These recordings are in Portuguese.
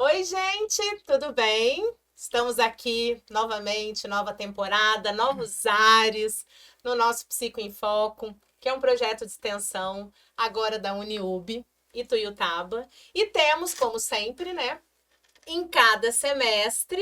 Oi, gente, tudo bem? Estamos aqui novamente, nova temporada, novos ares no nosso Psico em Foco, que é um projeto de extensão agora da Uniub, Ituiutaba. E temos, como sempre, né, em cada semestre,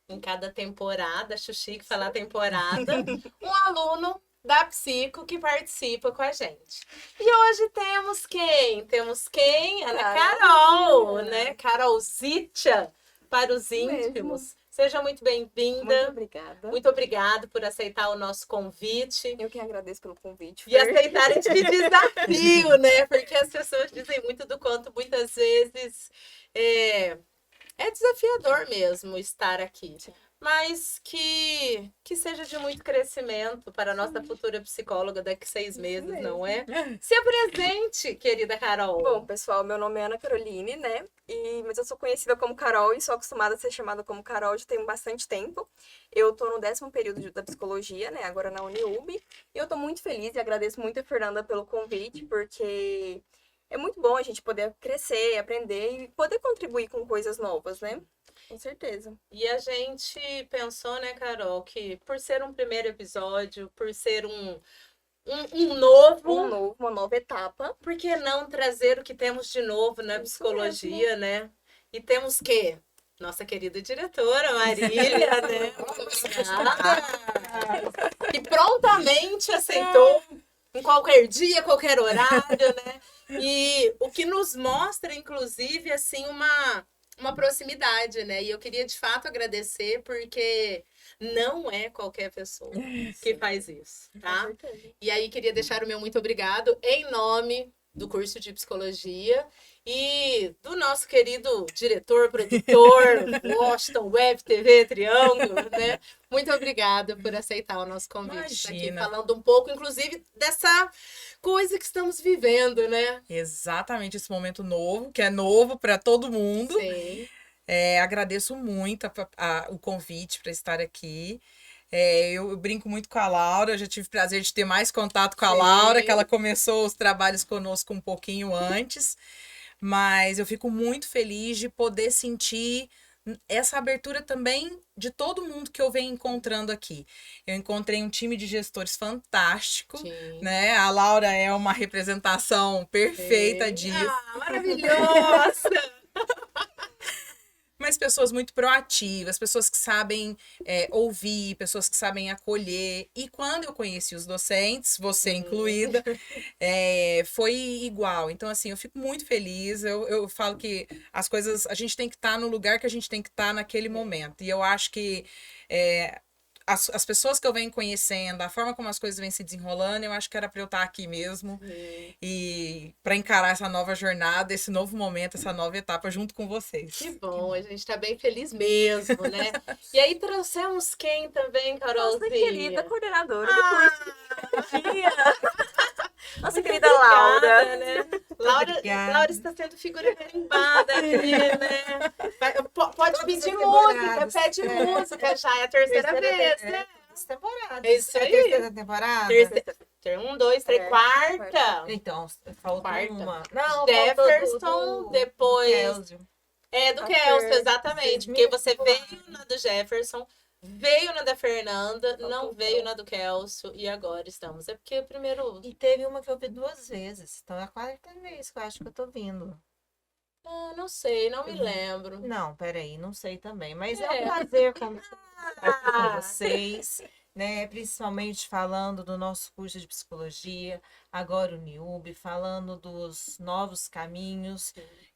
em cada temporada, acho chique falar temporada, um aluno da Psico que participa com a gente. E hoje temos quem? Temos quem? Ana Carol, né? Carolzitia para os íntimos. Seja muito bem-vinda. Muito obrigada. Muito obrigada por aceitar o nosso convite. Eu que agradeço pelo convite. E aceitar este desafio, né? Porque as pessoas dizem muito do quanto muitas vezes é desafiador mesmo estar aqui. Sim. Mas que seja de muito crescimento para a nossa futura psicóloga daqui a 6 meses, não é? Se apresente, querida Carol. Bom, pessoal, meu nome é Ana Caroline, né? Mas eu sou conhecida como Carol e sou acostumada a ser chamada como Carol já tem bastante tempo. Eu tô no 10º período da psicologia, né? Agora na Uniub. E eu tô muito feliz e agradeço muito a Fernanda pelo convite, porque é muito bom a gente poder crescer, aprender e poder contribuir com coisas novas, né? Com certeza. E a gente pensou, né, Carol, que por ser um primeiro episódio, por ser um novo, Uma nova etapa. por que não trazer o que temos de novo na psicologia, né? E temos que nossa querida diretora, Marília, né? Muito obrigada. Que prontamente aceitou em qualquer dia, qualquer horário, né? E o que nos mostra, inclusive, assim, uma proximidade, né? E eu queria, de fato, agradecer, porque não é qualquer pessoa que faz isso, tá? E aí, queria deixar o meu muito obrigado em nome do curso de psicologia e do nosso querido diretor, produtor, Washington Web TV Triângulo, né? Muito obrigada por aceitar o nosso convite. Tá aqui falando um pouco, inclusive, dessa coisa que estamos vivendo, né? Exatamente, esse momento novo, que é novo para todo mundo. Sim. Agradeço muito o convite para estar aqui. Eu brinco muito com a Laura, eu já tive o prazer de ter mais contato com a Laura, que ela começou os trabalhos conosco um pouquinho antes, mas eu fico muito feliz de poder sentir essa abertura também de todo mundo que eu venho encontrando aqui. Eu encontrei um time de gestores fantástico, né? A Laura é uma representação perfeita disso. Ah, maravilhosa! Mas pessoas muito proativas, pessoas que sabem ouvir, pessoas que sabem acolher. E quando eu conheci os docentes, você incluída, foi igual. Então, assim, eu fico muito feliz. Eu falo que as coisas, a gente tem que estar no lugar que a gente tem que estar naquele momento. E eu acho que as pessoas que eu venho conhecendo, a forma como as coisas vêm se desenrolando, eu acho que era para eu estar aqui mesmo. E para encarar essa nova jornada, esse novo momento, essa nova etapa junto com vocês. Que bom, a gente está bem feliz mesmo, né? E aí trouxemos quem também, Carolzinha? Nossa querida coordenadora do curso. Nossa querida Laura. Né? Laura está sendo figura carimbada aqui, né? Pode pedir música, pede música já, é a terceira vez, né? Temporada. É isso aí. Terceira temporada? 1, 2, 3, quarta. Então, faltou Quarta. uma. Não, Jefferson, depois... Kelsey. Do Kelsey, exatamente. Porque você veio na do Jefferson, veio na da Fernanda, não veio na do Kelsey e agora estamos. É porque primeiro... E teve uma que eu vi 2 vezes. Então é a 4ª vez que eu acho que eu tô vindo. Não sei, não me lembro. Não, peraí, não sei também. Mas é um prazer conversar aqui com vocês, né? Principalmente falando do nosso curso de psicologia, agora o Uniub, falando dos novos caminhos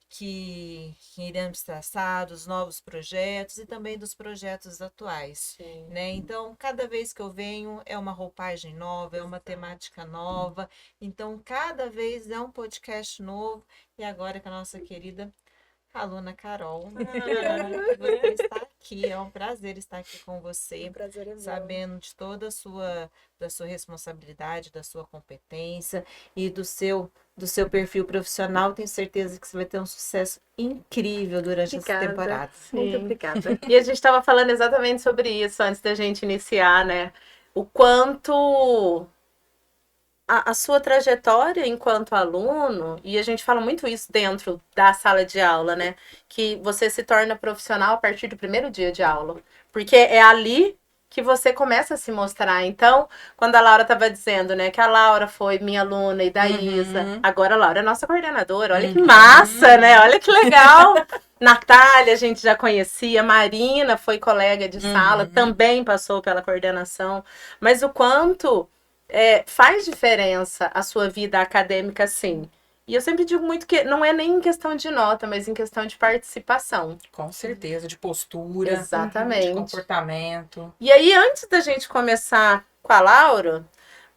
que iremos traçar, dos novos projetos e também dos projetos atuais, né? Então, cada vez que eu venho é uma roupagem nova, é uma temática nova. Então, cada vez é um podcast novo. E agora com a nossa querida aluna Carol, você está aqui, é um prazer estar aqui com você, prazer é meu. Sabendo de toda da sua responsabilidade, da sua competência e do seu perfil profissional. Tenho certeza que você vai ter um sucesso incrível durante essa temporada. Muito obrigada. E a gente estava falando exatamente sobre isso antes da gente iniciar, né? O quanto a sua trajetória enquanto aluno, e a gente fala muito isso dentro da sala de aula, né? Que você se torna profissional a partir do primeiro dia de aula. Porque é ali que você começa a se mostrar. Então, quando a Laura estava dizendo, né, que a Laura foi minha aluna e da Isa, agora a Laura é nossa coordenadora. Olha que massa, né? Olha que legal. Natália, a gente já conhecia. Marina foi colega de sala, também passou pela coordenação. Mas o quanto faz diferença a sua vida acadêmica, sim. E eu sempre digo muito que não é nem em questão de nota, mas em questão de participação. Com certeza, de postura, de Exatamente. comportamento. E aí, antes da gente começar com a Laura,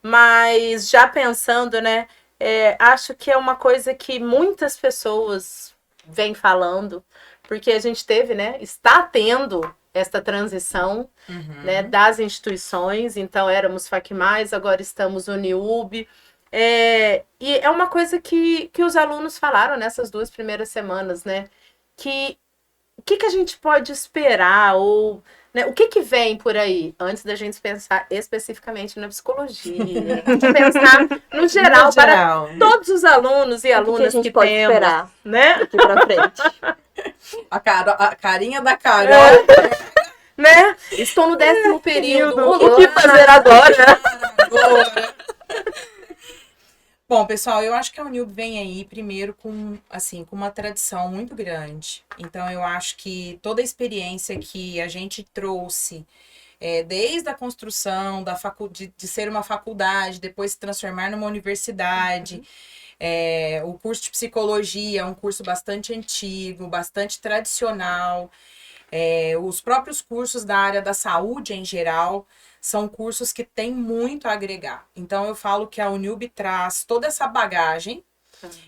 mas já pensando, né, acho que é uma coisa que muitas pessoas vêm falando, porque a gente teve, né, está tendo esta transição, né, das instituições. Então, éramos FACMais, agora estamos Uniub. E é uma coisa que os alunos falaram nessas 2 primeiras semanas, né? Que o que a gente pode esperar? Ou, né, o que vem por aí? Antes da gente pensar especificamente na psicologia. A gente pensar no geral, para todos os alunos e alunas que pode temos, esperar, né? daqui pra frente. A carinha da Carol. Né? Estou no 10º período. O que fazer agora? Agora. Bom, pessoal, eu acho que a Uniub vem aí primeiro com uma tradição muito grande. Então, eu acho que toda a experiência que a gente trouxe, desde a construção de ser uma faculdade, depois se transformar numa universidade, o curso de psicologia é um curso bastante antigo, bastante tradicional. Os próprios cursos da área da saúde em geral são cursos que têm muito a agregar. Então, eu falo que a Uniub traz toda essa bagagem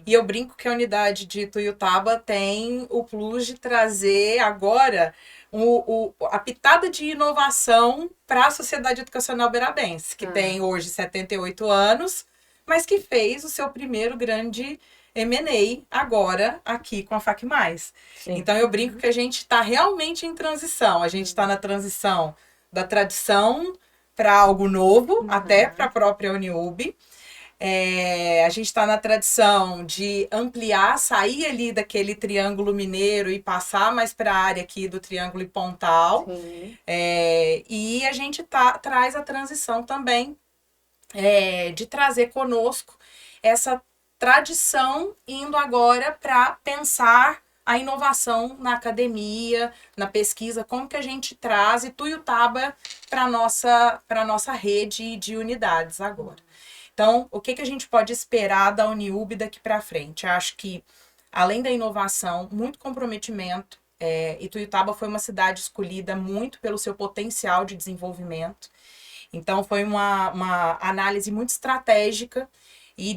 e eu brinco que a unidade de Ituiutaba tem o plus de trazer agora a pitada de inovação para a Sociedade Educacional Berabense, que tem hoje 78 anos, mas que fez o seu primeiro grande M&A agora aqui com a FACMais. Então, eu brinco que a gente está realmente em transição. A gente está na transição da tradição para algo novo, até para a própria Uniub. A gente está na tradição de ampliar, sair ali daquele Triângulo Mineiro e passar mais para a área aqui do Triângulo e Pontal. E a gente traz a transição também de trazer conosco essa tradição indo agora para pensar a inovação na academia, na pesquisa, como que a gente traz Ituiutaba para a nossa rede de unidades agora. Então, o que a gente pode esperar da Uniub daqui para frente? Eu acho que, além da inovação, muito comprometimento. Ituiutaba foi uma cidade escolhida muito pelo seu potencial de desenvolvimento. Então, foi uma análise muito estratégica e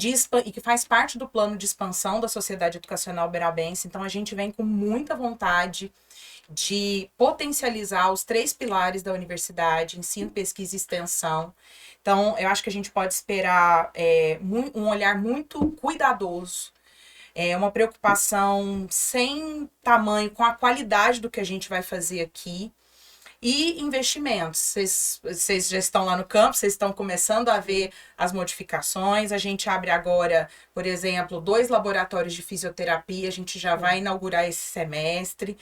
que faz parte do plano de expansão da Sociedade Educacional Berabense. Então, a gente vem com muita vontade de potencializar os 3 pilares da universidade: ensino, pesquisa e extensão. Então, eu acho que a gente pode esperar um olhar muito cuidadoso, uma preocupação sem tamanho com a qualidade do que a gente vai fazer aqui. E investimentos, vocês já estão lá no campo, vocês estão começando a ver as modificações. A gente abre agora, por exemplo, 2 laboratórios de fisioterapia, a gente já vai inaugurar esse semestre.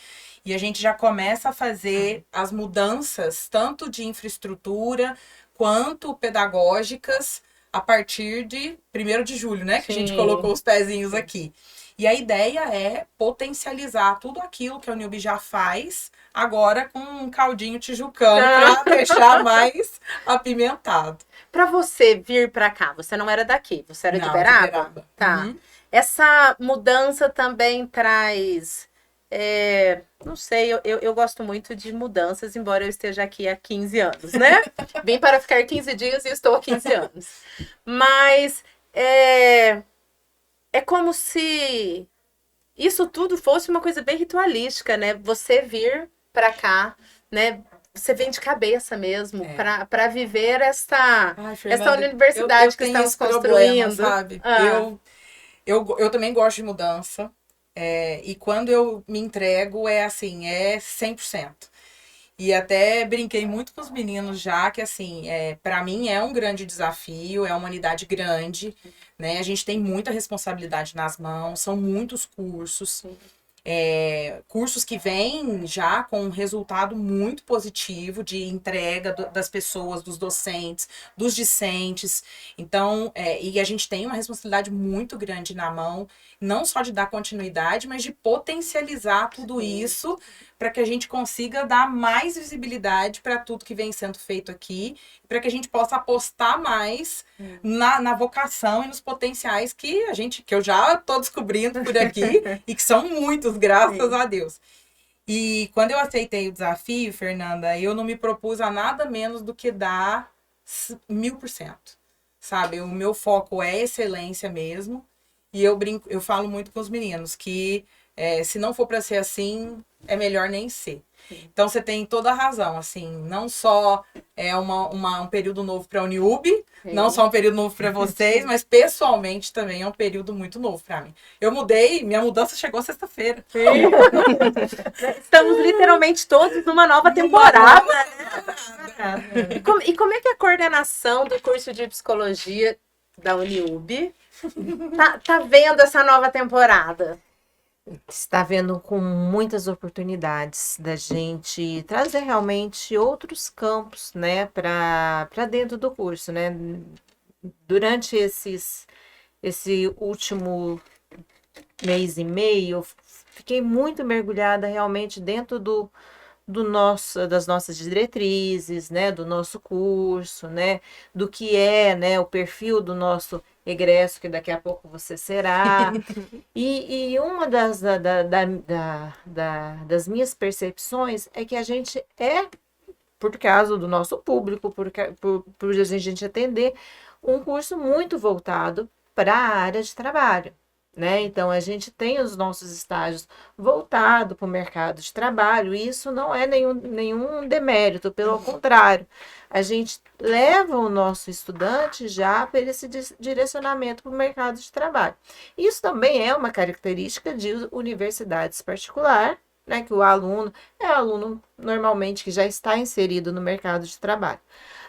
E a gente já começa a fazer as mudanças, tanto de infraestrutura quanto pedagógicas, a partir de 1º de julho, né? Que a gente colocou os pezinhos aqui. E a ideia é potencializar tudo aquilo que a Uniub já faz, agora com um caldinho tijucano para deixar mais apimentado. Para você vir para cá, você não era daqui, você era de Beraba? Tá. Essa mudança também traz... não sei, eu gosto muito de mudanças, embora eu esteja aqui há 15 anos, né? Vim para ficar 15 dias e estou há 15 anos. Mas é como se isso tudo fosse uma coisa bem ritualística, né? Você vir para cá, né? Você vem de cabeça mesmo para viver essa universidade que estamos construindo. Sabe? Eu também gosto de mudança. E quando eu me entrego, é 100%. E até brinquei muito com os meninos já, que assim, para mim é um grande desafio, é uma unidade grande, né? A gente tem muita responsabilidade nas mãos, são muitos cursos. Cursos que vêm já com um resultado muito positivo de entrega das pessoas, dos docentes, dos discentes. Então, e a gente tem uma responsabilidade muito grande na mão, não só de dar continuidade, mas de potencializar tudo isso para que a gente consiga dar mais visibilidade para tudo que vem sendo feito aqui, para que a gente possa apostar mais na vocação e nos potenciais que eu já estou descobrindo por aqui e que são muitos, graças a Deus. E quando eu aceitei o desafio, Fernanda, eu não me propus a nada menos do que dar 1000%, sabe? O meu foco é excelência mesmo. E eu falo muito com os meninos que se não for para ser assim, é melhor nem ser. Então você tem toda a razão, assim, não só é um período novo para a Uniub, não só um período novo para vocês, mas pessoalmente também é um período muito novo para mim. Eu mudei, minha mudança chegou sexta-feira. Estamos literalmente todos numa nova temporada. E como é que é a coordenação do curso de psicologia da Uniub tá vendo essa nova temporada? Está vendo com muitas oportunidades da gente trazer realmente outros campos, né, para dentro do curso, né? Durante esse último mês e meio, eu fiquei muito mergulhada realmente dentro das nossas diretrizes, né, do nosso curso, né, do que é, né, o perfil do nosso egresso, que daqui a pouco você será. E uma das minhas percepções é que a gente por causa do nosso público, por a gente atender, um curso muito voltado para a área de trabalho. Né? Então, a gente tem os nossos estágios voltados para o mercado de trabalho, e isso não é nenhum demérito, pelo contrário, a gente leva o nosso estudante já para esse direcionamento para o mercado de trabalho. Isso também é uma característica de universidades particulares, né? Que o aluno é aluno normalmente que já está inserido no mercado de trabalho.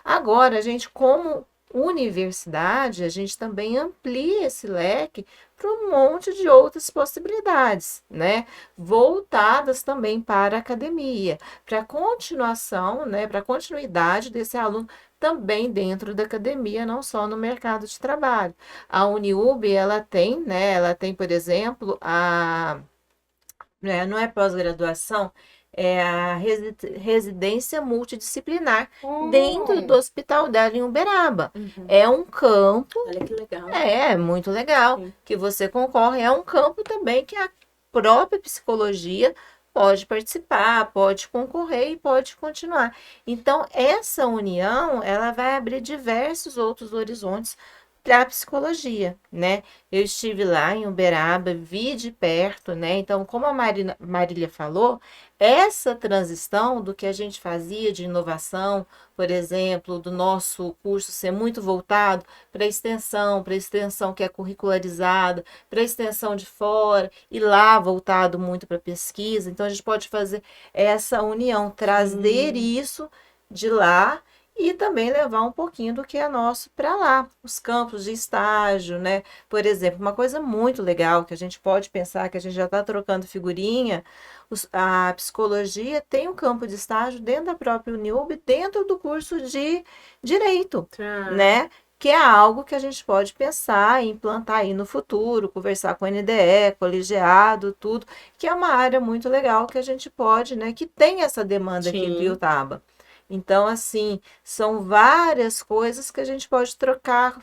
Agora, a gente, como universidade, a gente também amplia esse leque para um monte de outras possibilidades, né? Voltadas também para a academia, para a continuação, né? Para a continuidade desse aluno também dentro da academia, não só no mercado de trabalho. A Uniub, ela tem, né? Ela tem, por exemplo, não é pós-graduação, é a residência multidisciplinar dentro do Hospital dela em Uberaba. É um campo, Olha que legal. muito legal, que você concorre. É um campo também que a própria psicologia pode participar, pode concorrer e pode continuar. Então, essa união, ela vai abrir diversos outros horizontes para a psicologia, né? Eu estive lá em Uberaba, vi de perto, né? Então, como a Marília falou, essa transição do que a gente fazia de inovação, por exemplo, do nosso curso ser muito voltado para a extensão que é curricularizada, para a extensão de fora, e lá voltado muito para pesquisa. Então, a gente pode fazer essa união, trazer isso de lá e também levar um pouquinho do que é nosso para lá, os campos de estágio, né? Por exemplo, uma coisa muito legal que a gente pode pensar, que a gente já está trocando figurinha, a psicologia tem um campo de estágio dentro da própria Uniub, dentro do curso de Direito, né? Que é algo que a gente pode pensar em implantar aí no futuro, conversar com o NDE, colegiado, tudo, que é uma área muito legal que a gente pode, né? Que tem essa demanda aqui em Piutaba. Então, assim, são várias coisas que a gente pode trocar,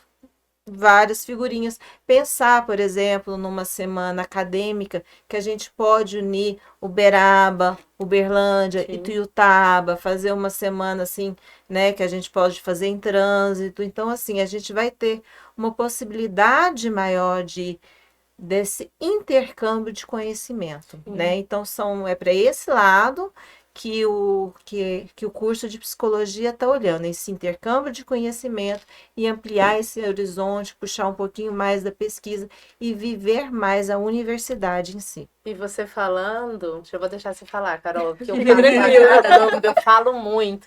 várias figurinhas. Pensar, por exemplo, numa semana acadêmica, que a gente pode unir Uberaba, Uberlândia e Tuiutaba, fazer uma semana assim, né, que a gente pode fazer em trânsito. Então, assim, a gente vai ter uma possibilidade maior desse intercâmbio de conhecimento, né? Então, é para esse lado que o curso de psicologia está olhando, esse intercâmbio de conhecimento e ampliar esse horizonte, puxar um pouquinho mais da pesquisa e viver mais a universidade em si. E você falando, eu vou deixar você falar, Carol, porque eu falo muito.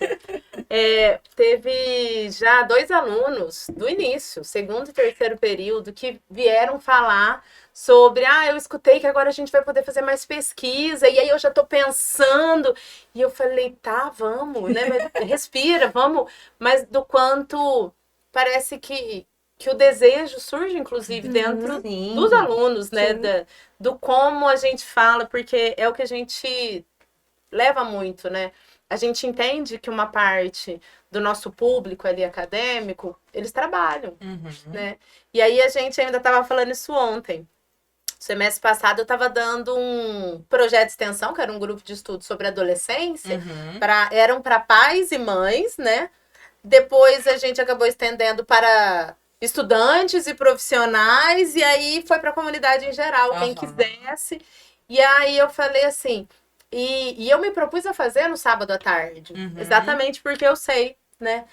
Teve já 2 alunos do início, segundo e terceiro período, que vieram falar sobre, eu escutei que agora a gente vai poder fazer mais pesquisa, e aí eu já tô pensando, e eu falei, tá, vamos, né, mas respira, vamos, mas do quanto parece que o desejo surge, inclusive, dentro Sim. dos alunos, né, Sim. do como a gente fala, porque é o que a gente leva muito, né? A gente entende que uma parte do nosso público ali acadêmico, eles trabalham, né? E aí a gente ainda estava falando isso ontem. Semestre passado eu estava dando um projeto de extensão, que era um grupo de estudo sobre adolescência, eram para pais e mães, né? Depois a gente acabou estendendo para estudantes e profissionais, e aí foi para a comunidade em geral, quem quisesse. E aí eu falei assim, e eu me propus a fazer no sábado à tarde, exatamente porque eu sei, né,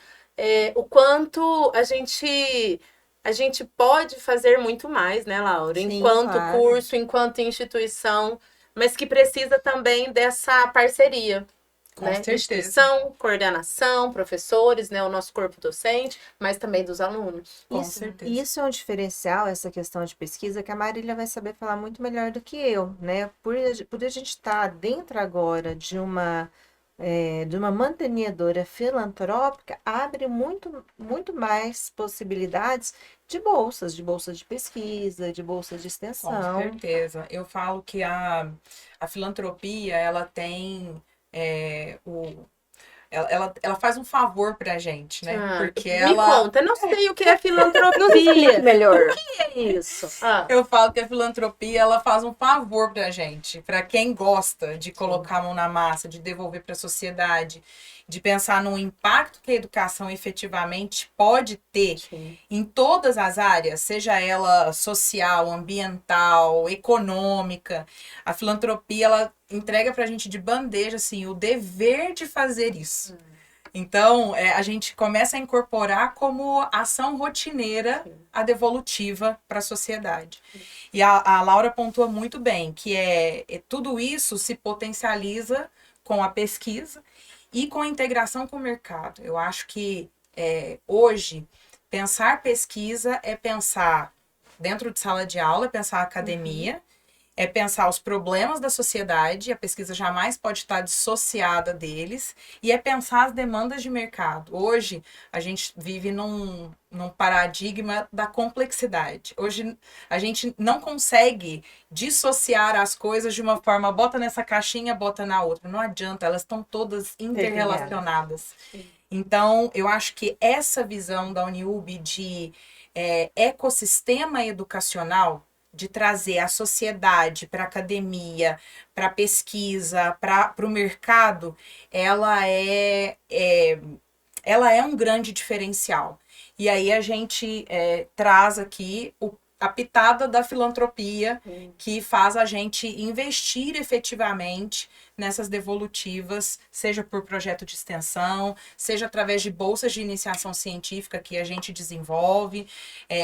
o quanto a gente pode fazer muito mais, né, Laura? Sim, enquanto claro. curso, enquanto instituição, mas que precisa também dessa parceria. Com Né? certeza. Instituição, coordenação, professores, né? O nosso corpo docente, mas também dos alunos. Com certeza. Isso é um diferencial, essa questão de pesquisa, que a Marília vai saber falar muito melhor do que eu, né? Por a gente estar dentro agora de uma mantenedora filantrópica, abre muito mais possibilidades de bolsas de pesquisa, de bolsas de Com extensão. certeza. Eu falo que a filantropia, ela tem ela faz um favor pra gente, né? Porque me ela... conta, eu não sei o que é Nos explique filantropia. melhor. O que é isso? Eu falo que a filantropia, ela faz um favor pra gente, pra quem gosta de colocar a mão na massa, de devolver pra sociedade, de pensar no impacto que a educação efetivamente pode ter em todas as áreas, seja ela social, ambiental, econômica. A filantropia, ela entrega pra gente de bandeja, assim, o dever de fazer isso. Então, a gente começa a incorporar como ação rotineira a devolutiva para a sociedade. E a Laura pontua muito bem que tudo isso se potencializa com a pesquisa e com a integração com o mercado. Eu acho que hoje, pensar pesquisa é pensar dentro de sala de aula, é pensar a academia, é pensar os problemas da sociedade, a pesquisa jamais pode estar dissociada deles, e é pensar as demandas de mercado. Hoje, a gente vive num paradigma da complexidade. Hoje, a gente não consegue dissociar as coisas de uma forma, bota nessa caixinha, bota na outra. Não adianta, elas estão todas interrelacionadas. Então, eu acho que essa visão da Uniub de ecossistema educacional, de trazer a sociedade para a academia, para a pesquisa, para o mercado, ela é um grande diferencial. E aí a gente traz aqui a pitada da filantropia, que faz a gente investir efetivamente nessas devolutivas, seja por projeto de extensão, seja através de bolsas de iniciação científica que a gente desenvolve,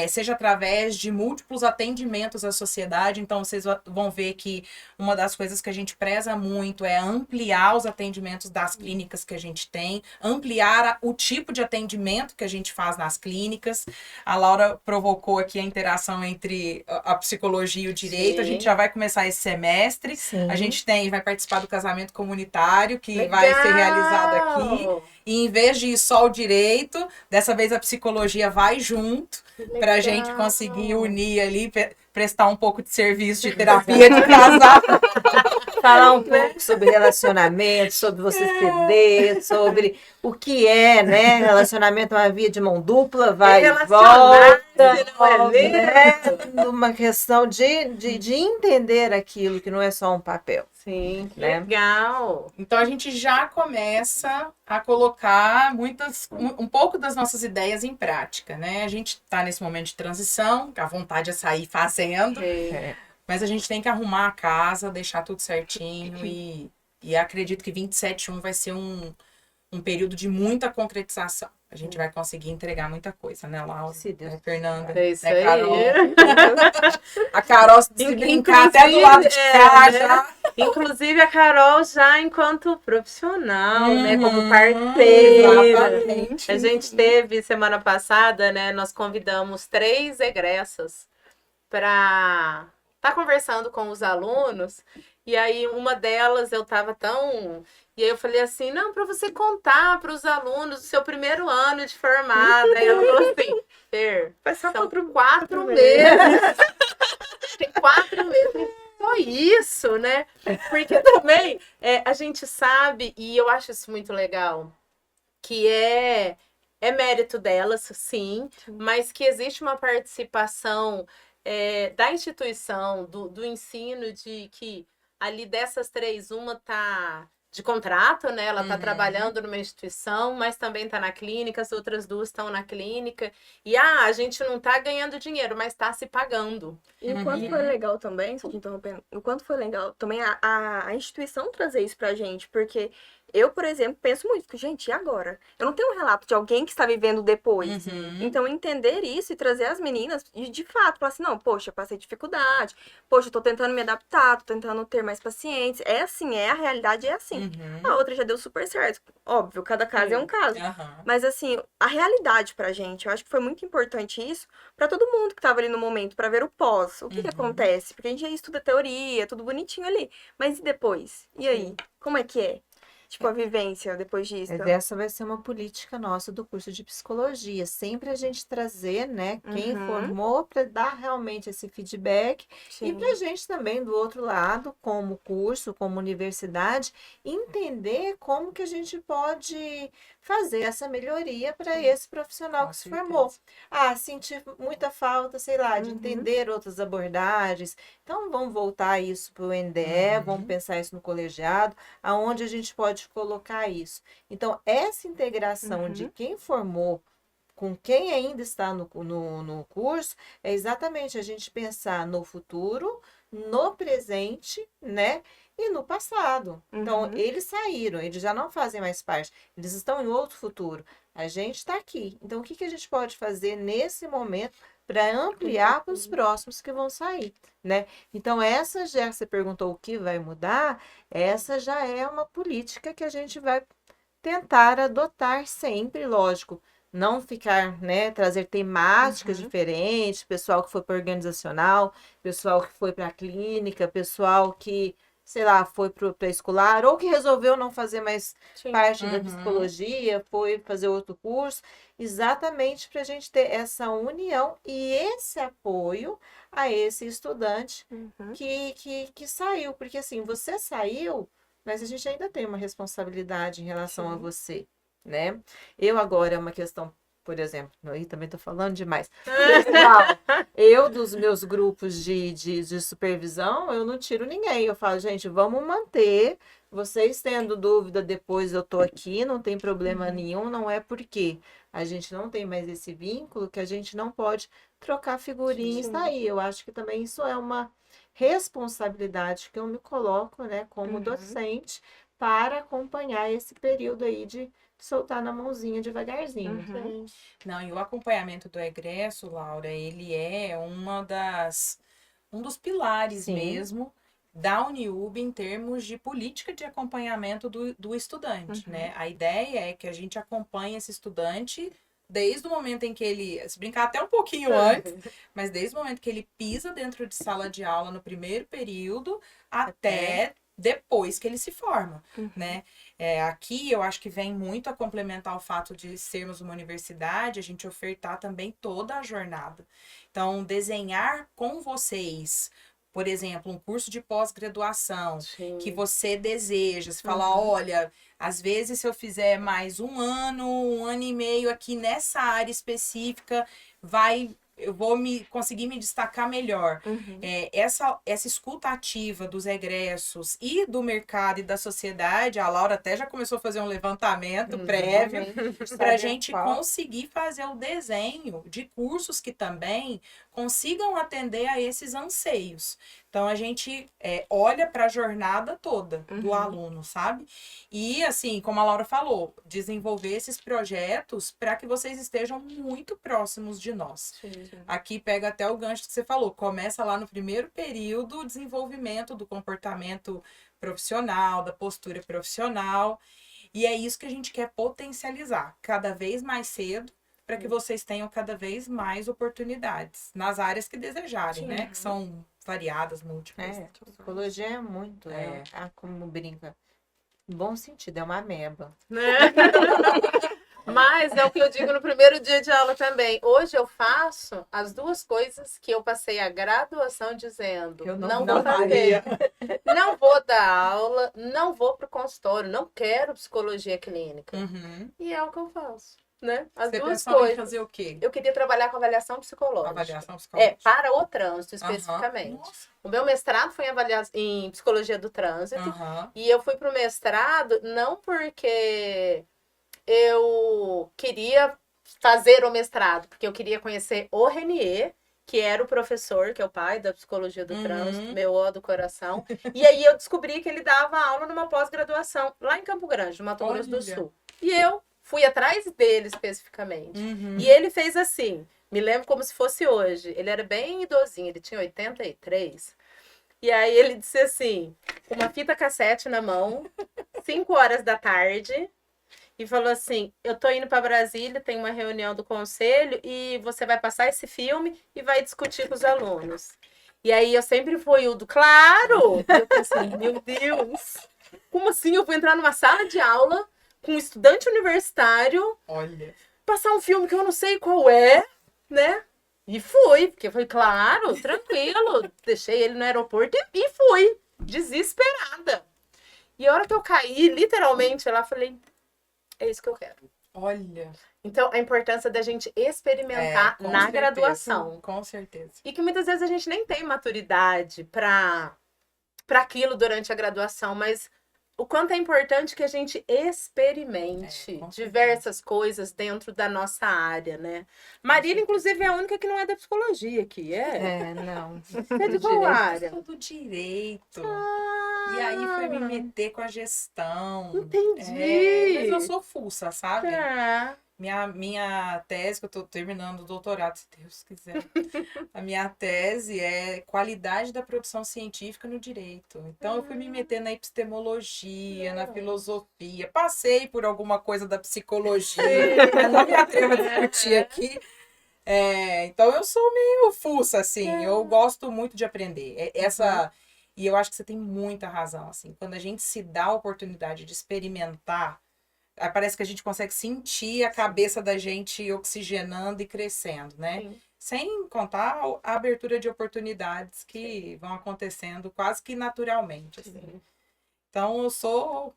seja através de múltiplos atendimentos à sociedade. Então, vocês vão ver que uma das coisas que a gente preza muito é ampliar os atendimentos das clínicas que a gente tem, ampliar o tipo de atendimento que a gente faz nas clínicas. A Laura provocou aqui a interação entre a psicologia e o direito. A gente já vai começar esse semestre. A gente vai participar do casamento comunitário, que vai ser realizado aqui. E em vez de ir só o direito, dessa vez a psicologia vai junto, para a gente conseguir unir ali, prestar um pouco de serviço de terapia de casal. Falar um pouco sobre relacionamento, sobre você ceder, sobre o que é, né? Relacionamento é uma via de mão dupla, vai e volta. Não é Uma questão de entender aquilo que não é só um papel. Sim, que né? legal. Então a gente já começa a colocar um pouco das nossas ideias em prática, né? A gente está nesse momento de transição, a vontade é sair fazendo, mas a gente tem que arrumar a casa, deixar tudo certinho e acredito que 27/1 vai ser um período de muita concretização. A gente vai conseguir entregar muita coisa, né, Laura? Se Deus Né, Fernanda? É isso né, aí. Carol? A Carol, se brincar até do lado de cá, já. Inclusive a Carol já enquanto profissional, né, como Uhum, parceira. Exatamente. A gente teve semana passada, né, nós convidamos 3 egressas para estar conversando com os alunos. E aí uma delas eu tava tão... E aí eu falei assim, não, para você contar para os alunos do seu primeiro ano de formada. Aí ela falou assim, Fer, são 4 meses. Tem 4 meses. Só isso, né? Porque também a gente sabe, e eu acho isso muito legal, que é mérito delas, sim, mas que existe uma participação da instituição, do ensino, de que ali dessas 3, uma tá de contrato, né? Ela tá trabalhando numa instituição, mas também tá na clínica, as outras 2 estão na clínica. E a gente não tá ganhando dinheiro, mas tá se pagando. E o quanto foi legal também, só te interrompendo, o quanto foi legal também a instituição trazer isso pra gente, porque eu, por exemplo, penso muito, gente, e agora? Eu não tenho um relato de alguém que está vivendo depois. Então, entender isso e trazer as meninas, e de fato, falar assim, não, poxa, eu passei dificuldade, poxa, eu tô tentando me adaptar, tô tentando ter mais pacientes. É assim, a realidade é assim. A outra já deu super certo. Óbvio, cada caso é um caso. Mas, assim, a realidade pra gente, eu acho que foi muito importante isso pra todo mundo que tava ali no momento, pra ver o pós. O que acontece? Porque a gente estuda teoria, tudo bonitinho ali. Mas e depois? E aí? Como é que é? Tipo, a vivência depois disso. Mas essa vai ser uma política nossa do curso de psicologia. Sempre a gente trazer, né, quem formou para dar realmente esse feedback. E para a gente também, do outro lado, como curso, como universidade, entender como que a gente pode fazer essa melhoria para esse profissional que se formou. Ah, senti muita falta, sei lá, de entender outras abordagens. Então, vamos voltar isso para o NDE, vamos pensar isso no colegiado, aonde a gente pode colocar isso. Então, essa integração de quem formou com quem ainda está no curso é exatamente a gente pensar no futuro, no presente, né? E no passado. Então, eles saíram, eles já não fazem mais parte, eles estão em outro futuro. A gente está aqui. Então, o que a gente pode fazer nesse momento para ampliar para os próximos que vão sair, né? Então, essa já, você perguntou o que vai mudar, essa já é uma política que a gente vai tentar adotar sempre, lógico. Não ficar, né, trazer temáticas diferentes, pessoal que foi para organizacional, pessoal que foi para a clínica, pessoal que, sei lá, foi para escolar, ou que resolveu não fazer mais parte da psicologia, foi fazer outro curso, exatamente para a gente ter essa união e esse apoio a esse estudante que saiu. Porque assim, você saiu, mas a gente ainda tem uma responsabilidade em relação a você, né? Eu agora, é uma questão, por exemplo, aí também estou falando demais. Pessoal, eu dos meus grupos de supervisão, eu não tiro ninguém. Eu falo, gente, vamos manter. Vocês tendo dúvida, depois eu tô aqui, não tem problema nenhum. Não é porque a gente não tem mais esse vínculo que a gente não pode trocar figurinha e sair. Eu acho que também isso é uma responsabilidade que eu me coloco, né, como docente, para acompanhar esse período aí de soltar na mãozinha devagarzinho. Não, e o acompanhamento do egresso, Laura, ele é um dos pilares mesmo da Uniub em termos de política de acompanhamento do estudante, né? A ideia é que a gente acompanhe esse estudante desde o momento em que ele, se brincar até um pouquinho antes, mas desde o momento que ele pisa dentro de sala de aula no primeiro período até depois que ele se forma, né? Aqui eu acho que vem muito a complementar o fato de sermos uma universidade, a gente ofertar também toda a jornada. Então, desenhar com vocês, por exemplo, um curso de pós-graduação que você deseja, você fala, olha, às vezes se eu fizer mais um ano e meio aqui nessa área específica, eu vou conseguir me destacar melhor. Essa escuta ativa dos egressos e do mercado e da sociedade, a Laura até já começou a fazer um levantamento prévio para a gente conseguir fazer o desenho de cursos que também consigam atender a esses anseios. Então, a gente olha para a jornada toda do aluno, sabe? E, assim, como a Laura falou, desenvolver esses projetos para que vocês estejam muito próximos de nós. Aqui pega até o gancho que você falou. Começa lá no primeiro período o desenvolvimento do comportamento profissional, da postura profissional. E é isso que a gente quer potencializar cada vez mais cedo, para que vocês tenham cada vez mais oportunidades nas áreas que desejarem, né? Que são variadas, múltiplas. Psicologia é muito, como brinca. Em bom sentido, é uma ameba. Né? Mas é o que eu digo no primeiro dia de aula também. Hoje eu faço as duas coisas que eu passei a graduação dizendo. Eu não vou fazer. Não vou dar aula, não vou para o consultório, não quero psicologia clínica. E é o que eu faço. Né? As Você duas pensou coisas. em fazer o quê? Eu queria trabalhar com avaliação psicológica. Avaliação psicológica. Para o trânsito, especificamente. Nossa. O meu mestrado foi em psicologia do trânsito. E eu fui para o mestrado não porque eu queria fazer o mestrado, porque eu queria conhecer o Renier, que era o professor, que é o pai da psicologia do trânsito, meu ó do coração. E aí eu descobri que ele dava aula numa pós-graduação lá em Campo Grande, no Mato Grosso do Sul. E eu fui atrás dele especificamente. E ele fez assim, me lembro como se fosse hoje. Ele era bem idosinho, ele tinha 83. E aí ele disse assim, uma fita cassete na mão, 5 horas da tarde, e falou assim, eu tô indo para Brasília, tem uma reunião do conselho, e você vai passar esse filme e vai discutir com os alunos. E aí eu sempre fui o do, claro! E eu pensei, meu Deus, como assim eu vou entrar numa sala de aula com um estudante universitário, Olha, passar um filme que eu não sei qual é, né? E fui, porque foi claro, tranquilo. Deixei ele no aeroporto e fui, desesperada. E a hora que eu caí, literalmente, lá, falei, é isso que eu quero. olha. Então, a importância da gente experimentar Com na certeza, graduação. Com certeza. E que muitas vezes a gente nem tem maturidade para aquilo durante a graduação, mas o quanto é importante que a gente experimente diversas coisas dentro da nossa área, né? Marília, inclusive, é a única que não é da psicologia aqui, Não. É de qual área? Eu sou do direito. E aí foi me meter com a gestão. Entendi. Mas eu sou fuça, sabe? É. Minha tese, que eu tô terminando o doutorado, se Deus quiser. A minha tese é qualidade da produção científica no direito. Então, eu fui me meter na epistemologia, na filosofia. Passei por alguma coisa da psicologia, mas não me atrevo a discutir aqui. Então, eu sou meio fuça, assim. Eu gosto muito de aprender. E eu acho que você tem muita razão, assim. Quando a gente se dá a oportunidade de experimentar, aí parece que a gente consegue sentir a cabeça da gente oxigenando e crescendo, né? Sim. Sem contar a abertura de oportunidades que vão acontecendo quase que naturalmente, assim. Então, eu sou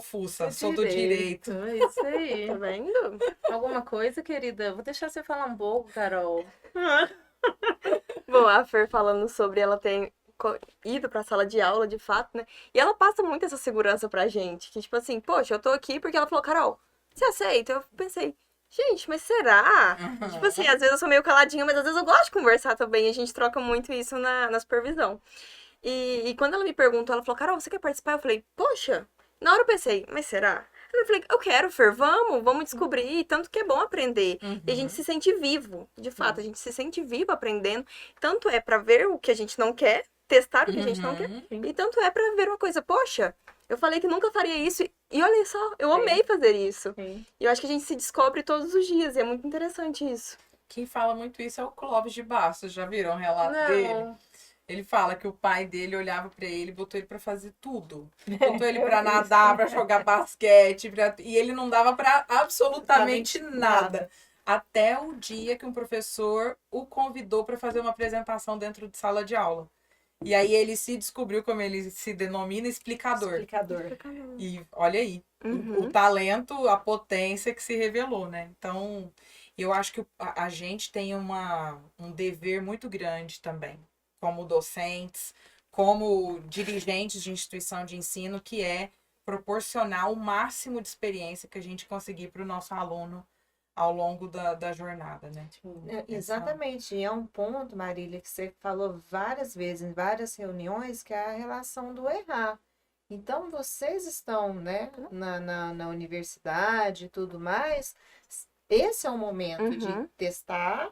fuça, sou do direito. É isso aí. Tá vendo? Alguma coisa, querida? Vou deixar você falar um pouco, Carol. Bom, a Fer falando sobre ela ter ido pra sala de aula, de fato, né? E ela passa muito essa segurança pra gente. Que, tipo assim, poxa, eu tô aqui porque ela falou, Carol, você aceita? Eu pensei, gente, mas será? Tipo assim, às vezes eu sou meio caladinha, mas às vezes eu gosto de conversar também. A gente troca muito isso na supervisão. E quando ela me perguntou, ela falou, Carol, você quer participar? Eu falei, poxa, na hora eu pensei, mas será? Eu falei, eu quero, Fer, vamos descobrir. Tanto que é bom aprender. E a gente se sente vivo, de fato, a gente se sente vivo aprendendo. Tanto é pra ver o que a gente não quer, testar o que a gente não quer. E tanto é pra ver uma coisa, poxa, eu falei que nunca faria isso e olha só, eu amei fazer isso. Sim. E eu acho que a gente se descobre todos os dias e é muito interessante isso. Quem fala muito isso é o Clóvis de Bastos, já viram o relato dele? Ele fala que o pai dele olhava pra ele e botou ele pra fazer tudo. Botou ele pra nadar, pra jogar basquete, e ele não dava pra absolutamente nada. Até o dia que um professor o convidou pra fazer uma apresentação dentro de sala de aula. E aí ele se descobriu, como ele se denomina, explicador. E olha aí, o talento, a potência que se revelou, né? Então, eu acho que a gente tem um dever muito grande também, como docentes, como dirigentes de instituição de ensino, que é proporcionar o máximo de experiência que a gente conseguir para o nosso aluno ao longo da jornada, né? Exatamente, e é um ponto, Marília, que você falou várias vezes, em várias reuniões, que é a relação do errar. Então, vocês estão, né, na universidade e tudo mais, esse é o momento de testar,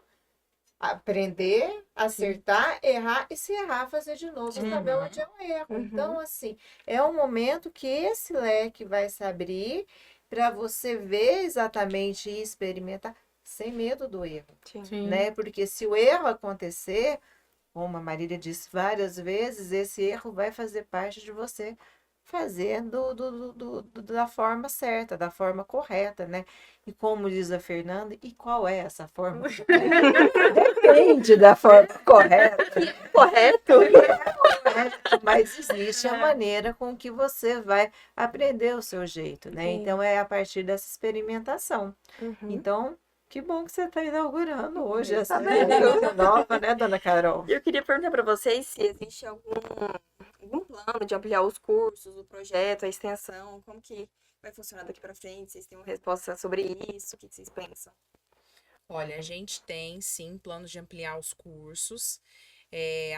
aprender, acertar, errar, e se errar, fazer de novo, saber onde é o erro. Então, assim, é um momento que esse leque vai se abrir para você ver exatamente e experimentar sem medo do erro, né? Porque se o erro acontecer, como a Marília disse várias vezes, esse erro vai fazer parte de você fazer da forma certa, da forma correta, né? E como diz a Fernanda, e qual é essa forma? Depende da forma correta. Correto? Mas existe a maneira com que você vai aprender o seu jeito, né? Sim. Então é a partir dessa experimentação. Então, que bom que você está inaugurando hoje essa coisa nova, né, dona Carol? Eu queria perguntar para vocês se existe algum plano de ampliar os cursos, o projeto, a extensão, como que vai funcionar daqui para frente? Vocês têm uma resposta sobre isso? O que vocês pensam? Olha, a gente tem sim planos de ampliar os cursos.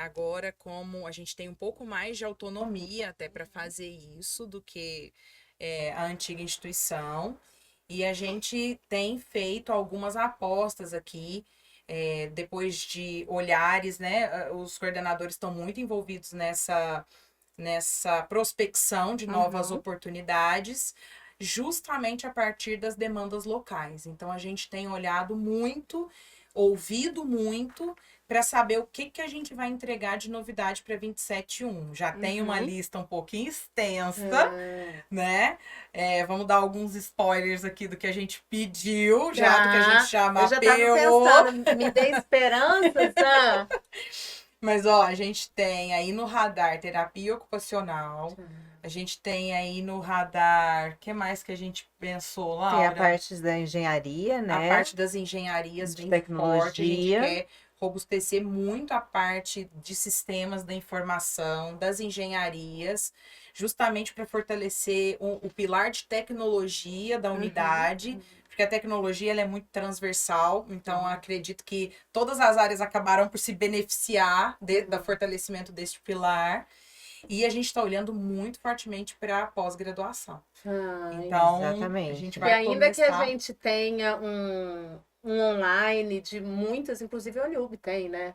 Agora, como a gente tem um pouco mais de autonomia até para fazer isso do que a antiga instituição, e a gente tem feito algumas apostas aqui, depois de olhares, né? Os coordenadores estão muito envolvidos nessa prospecção de novas oportunidades, justamente a partir das demandas locais. Então, a gente tem olhado muito, ouvido muito, para saber o que a gente vai entregar de novidade para 27.1. Já tem uma lista um pouquinho extensa, né? Vamos dar alguns spoilers aqui do que a gente pediu, já do que a gente já mapeou. Eu já tava pensando, me dê esperanças, Mas, ó, a gente tem aí no radar terapia ocupacional. A gente tem aí no radar, o que mais que a gente pensou lá? Tem a parte da engenharia, né? A parte das engenharias de bem tecnologia. forte. A gente quer robustecer muito a parte de sistemas da informação, das engenharias, justamente para fortalecer o pilar de tecnologia da unidade, porque a tecnologia ela é muito transversal, então acredito que todas as áreas acabaram por se beneficiar do fortalecimento deste pilar. E a gente está olhando muito fortemente para a pós-graduação. Então, exatamente. a gente E vai ainda que a começar... gente tenha um online de muitas, inclusive a Uniub tem, né?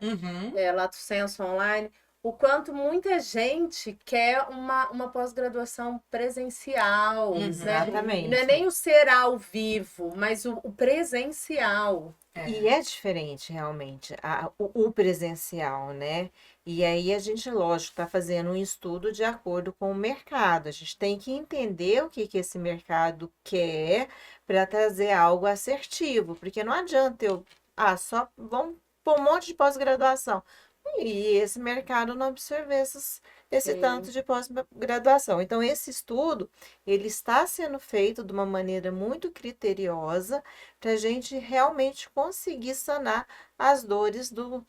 Lato Sensu online. O quanto muita gente quer uma pós-graduação presencial, né? Exatamente. Não é nem o ser ao vivo, mas o presencial. E é diferente, realmente, o presencial, né? E aí a gente, lógico, está fazendo um estudo de acordo com o mercado. A gente tem que entender o que esse mercado quer para trazer algo assertivo, porque não adianta só vamos pôr um monte de pós-graduação. E esse mercado não absorver esse tanto de pós-graduação. Então, esse estudo, ele está sendo feito de uma maneira muito criteriosa para a gente realmente conseguir sanar as dores do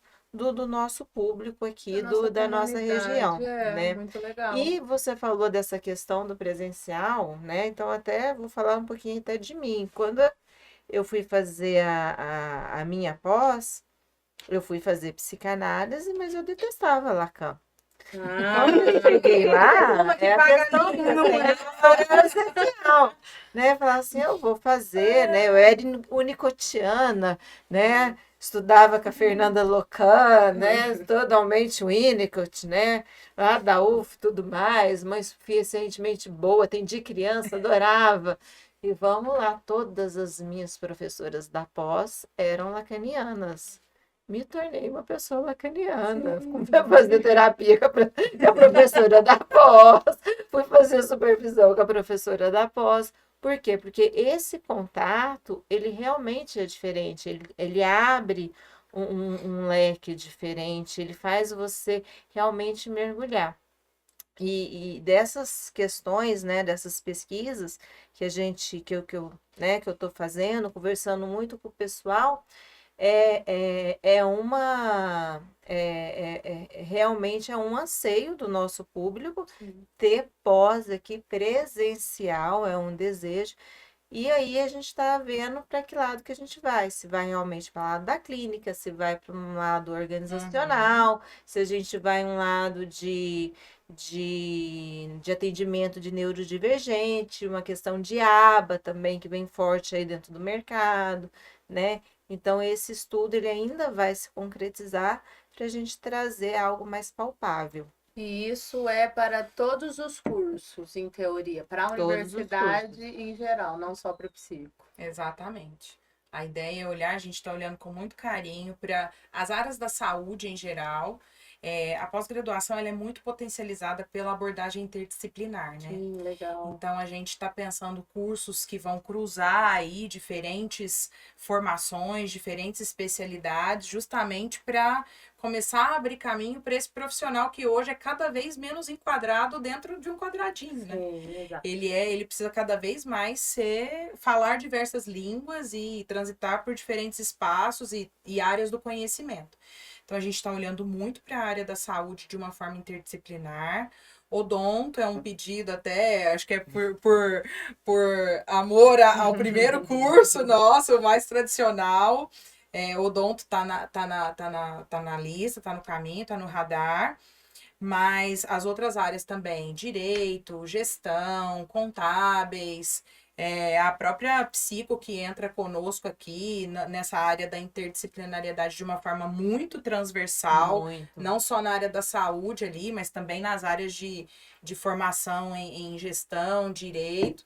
nosso público aqui, da nossa região, né? Muito legal. E você falou dessa questão do presencial, né? Então, até vou falar um pouquinho até de mim. Quando eu fui fazer a minha pós, eu fui fazer psicanálise, mas eu detestava Lacan. Quando eu cheguei lá, é a questão essencial, né? Falar assim, eu vou fazer, né? Eu era unicotiana, né? Estudava com a Fernanda Locan, né? Totalmente Winnicott, né? Lá da UF e tudo mais, mãe suficientemente boa, atendi criança, adorava. E vamos lá, todas as minhas professoras da pós eram lacanianas. Me tornei uma pessoa lacaniana. Fui fazer terapia com a professora da pós, fui fazer supervisão com a professora da pós. Por quê? Porque esse contato, ele realmente é diferente, ele abre um leque diferente, ele faz você realmente mergulhar. E dessas questões, né, dessas pesquisas que eu estou fazendo, conversando muito com o pessoal, realmente é um anseio do nosso público ter pós aqui presencial, é um desejo. E aí a gente está vendo para que lado que a gente vai. Se vai realmente para o lado da clínica, se vai para um lado organizacional, se a gente vai um lado de atendimento de neurodivergente, uma questão de aba também, que vem forte aí dentro do mercado, né? Então, esse estudo ele ainda vai se concretizar para a gente trazer algo mais palpável. E isso é para todos os cursos, em teoria, para a Todos os universidade cursos. em geral, não só para o psico. Exatamente. A ideia é olhar, a gente está olhando com muito carinho para as áreas da saúde em geral. A pós-graduação ela é muito potencializada pela abordagem interdisciplinar, né? Sim, legal. Então, a gente está pensando cursos que vão cruzar aí diferentes formações, diferentes especialidades, justamente para começar a abrir caminho para esse profissional que hoje é cada vez menos enquadrado dentro de um quadradinho, né? Sim, exato. Ele precisa cada vez mais falar diversas línguas e transitar por diferentes espaços e áreas do conhecimento. Então, a gente está olhando muito para a área da saúde de uma forma interdisciplinar. Odonto é um pedido até, acho que é por amor ao primeiro curso nosso, o mais tradicional. Odonto tá na lista, tá no caminho, tá no radar. Mas as outras áreas também, direito, gestão, contábeis, a própria psico que entra conosco aqui nessa área da interdisciplinariedade de uma forma muito transversal, Muito. não só na área da saúde ali, mas também nas áreas de formação em gestão, direito.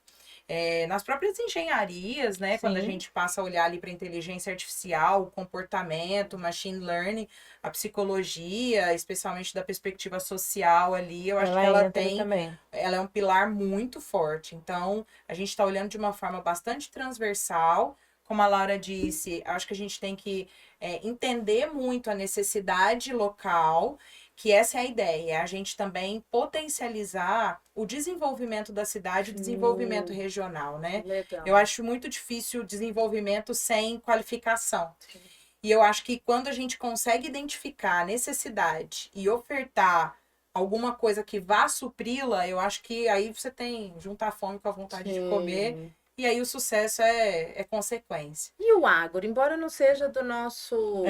Nas próprias engenharias, né? Quando a Sim. gente passa a olhar ali para inteligência artificial, o comportamento, machine learning, a psicologia, especialmente da perspectiva social ali, eu acho que ela entra também. ela é um pilar muito forte. Então, a gente está olhando de uma forma bastante transversal. Como a Laura disse, acho que a gente tem que entender muito a necessidade local, que essa é a ideia, é a gente também potencializar o desenvolvimento da cidade, o desenvolvimento regional, né? Legal. Eu acho muito difícil o desenvolvimento sem qualificação. E eu acho que quando a gente consegue identificar a necessidade e ofertar alguma coisa que vá supri-la, eu acho que aí você tem juntar a fome com a vontade de comer, e aí o sucesso é consequência. E o agro, embora não seja do nosso.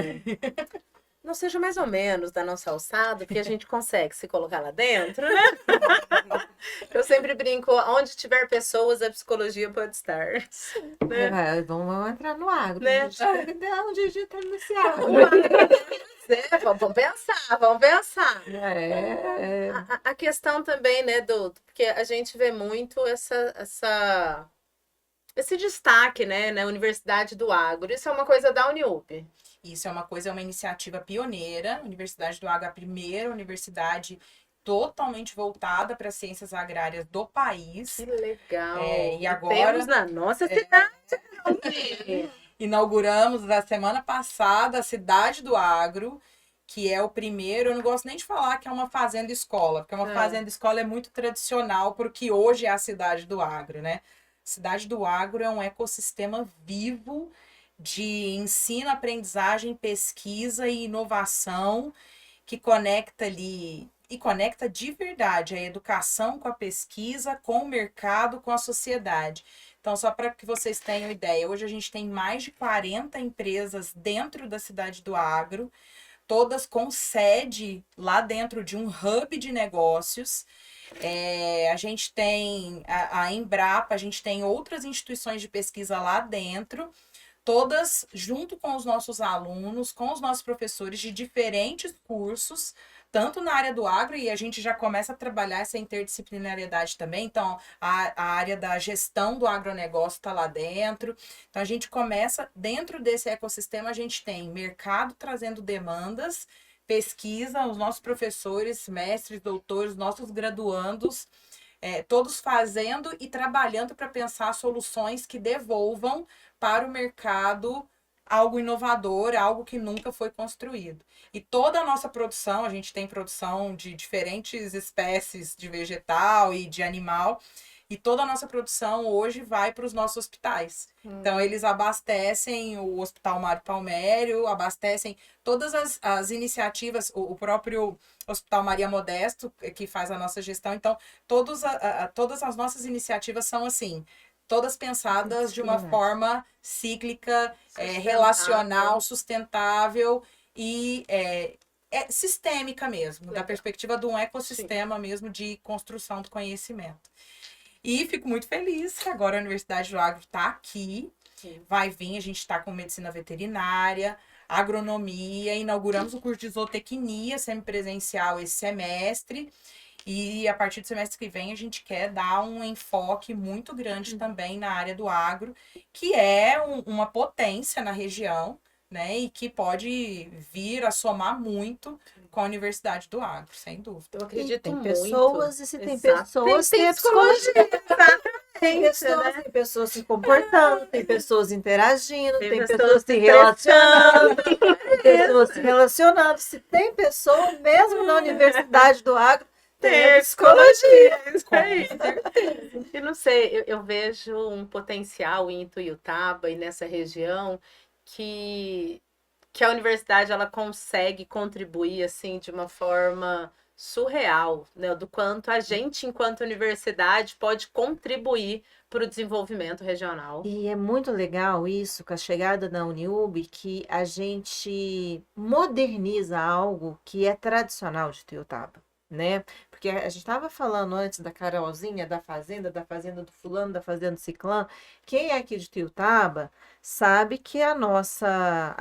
Não seja mais ou menos da nossa alçada, porque a gente consegue se colocar lá dentro, né? Eu sempre brinco, onde tiver pessoas, a psicologia pode estar. Né? Vamos entrar no agro. Né? A gente tem que dar um digito nesse agro. Vamos pensar, vamos pensar. É. A questão também, né, porque a gente vê muito esse destaque, né, na Universidade do Agro. Isso é uma coisa da Uniub. Isso é uma iniciativa pioneira. A Universidade do Agro é a primeira universidade totalmente voltada para as ciências agrárias do país. Que legal. E agora temos na nossa cidade. Inauguramos na semana passada a Cidade do Agro, que é o primeiro. Eu não gosto nem de falar que é uma fazenda escola, porque uma fazenda escola é muito tradicional para o que hoje é a Cidade do Agro, né? Cidade do Agro é um ecossistema vivo de ensino, aprendizagem, pesquisa e inovação que conecta ali e conecta de verdade a educação com a pesquisa, com o mercado, com a sociedade. Então, só para que vocês tenham ideia, hoje a gente tem mais de 40 empresas dentro da Cidade do Agro, todas com sede lá dentro de um hub de negócios. A gente tem a Embrapa, a gente tem outras instituições de pesquisa lá dentro, todas junto com os nossos alunos, com os nossos professores de diferentes cursos, tanto na área do agro, e a gente já começa a trabalhar essa interdisciplinariedade também. Então, a área da gestão do agronegócio está lá dentro. Então, a gente começa, dentro desse ecossistema, a gente tem mercado trazendo demandas, pesquisa, os nossos professores, mestres, doutores, nossos graduandos, todos fazendo e trabalhando para pensar soluções que devolvam para o mercado algo inovador, algo que nunca foi construído. E toda a nossa produção, a gente tem produção de diferentes espécies de vegetal e de animal, e toda a nossa produção hoje vai para os nossos hospitais. Então, eles abastecem o Hospital Mário Palmério, abastecem todas as iniciativas, o próprio Hospital Maria Modesto, que faz a nossa gestão. Então, todas as nossas iniciativas são assim, todas pensadas de uma Verdade. forma cíclica, relacional, sustentável e sistêmica mesmo, da Legal. perspectiva de um ecossistema mesmo de construção do conhecimento. E fico muito feliz que agora a Universidade do Agro está aqui, vai vir, a gente está com medicina veterinária, agronomia, inauguramos o curso de zootecnia semipresencial esse semestre, e a partir do semestre que vem a gente quer dar um enfoque muito grande também na área do agro, que é uma potência na região, né, e que pode vir a somar muito com a Universidade do Agro, sem dúvida. Eu E acredito tem muito. pessoas, e se tem Exato. pessoas, Tem a psicologia. Tem Exatamente, né? tem pessoas se comportando, tem pessoas interagindo, Tem tem pessoas pessoas se se relacionando, tem pessoas se relacionando. Se tem pessoa, mesmo na Universidade do Agro, tem a psicologia. Isso aí. E não sei, eu vejo um potencial em Ituiutaba e nessa região que a universidade ela consegue contribuir assim de uma forma surreal, né? Do quanto a gente, enquanto universidade, pode contribuir para o desenvolvimento regional. E é muito legal isso, com a chegada da Uniub, que a gente moderniza algo que é tradicional de Ituiutaba, né? Porque a gente estava falando antes da Carolzinha, da fazenda do fulano, da fazenda do ciclano. Quem é aqui de Ituiutaba sabe que a nossa